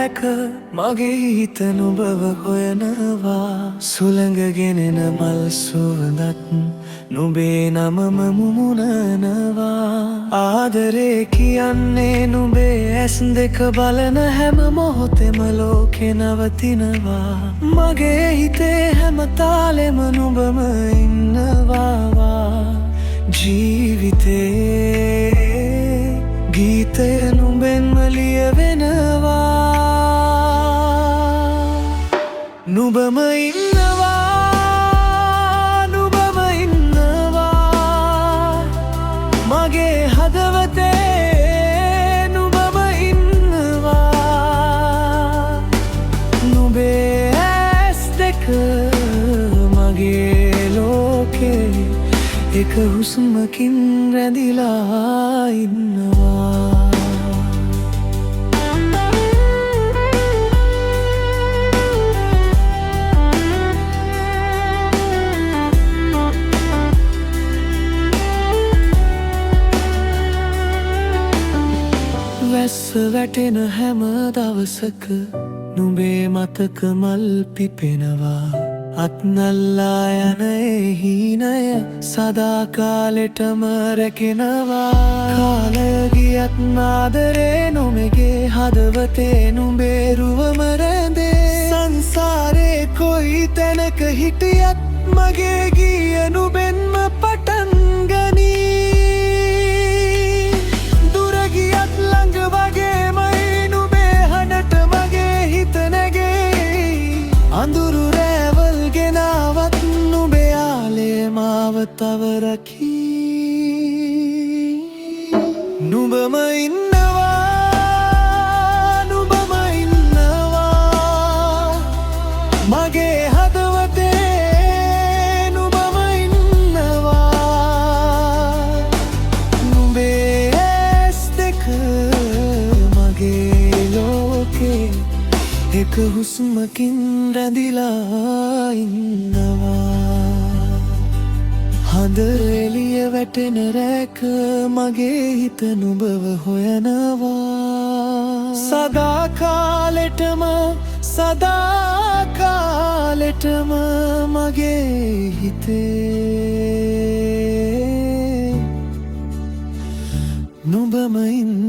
රැක මගේ හිත නුඹව හොයනවා සුළඟ ගෙනෙන මල් සුවඳත් නුඹේ නමම මුමුණනවා ආදරේ කියන්නේ නුඹේ ඇස් දෙක බලන හැම මොහොතෙම ලෝකෙ නවතිනවා මගේ හිතේ හැම තාලෙම නුඹම ඉන්නවා ජීවිතේ ගීතය නුඹෙන්ම ලියවෙනවා නුඹම ඉන්නවා නුඹම ඉන්නවා මගේ හදවතේ නුඹම ඉන්නවා නුඹේ ඇස් දෙක මගේ ලෝකේ එක හුස්මකින් රැඳිලා ඉන්නවා වැස්ස වැටෙන හැම දවසක නුඹේ මතක මල් පිපෙනවා අත්නල්ලා යන ඒ හීනය සදාකාලෙටම රැකෙනවා කාලය ගියත් ආදරේ නුඹගේ හදවතේ නුඹේ රුවම රැඳේ සංසාරේ කොයි තැනක හිටියත් මගේ ගීය නුඹෙන්ම පටන් ගනී දුර ගියත් ළඟ වගේමයි නුඹේ හඬට මගේ හිත නැගේ අඳුරු රැවල් ගෙනාවත් නුඹේ ආලේ මාව තව රකී නුඹම ඉන්නවා නුඹම ඉන්නවා මගේ හදවතේ නුඹම ඉන්නවා නුඹේ ඇස් දෙක මගේ ලෝකේ එක හුස්මකින් රැඳිලා ඉන්නවා හඳ එළිය වැටෙන රැක මගේ හිත නුඹව හොයනවා සදාකාලෙටම මගේ හිතේ නුඹම ඉන්න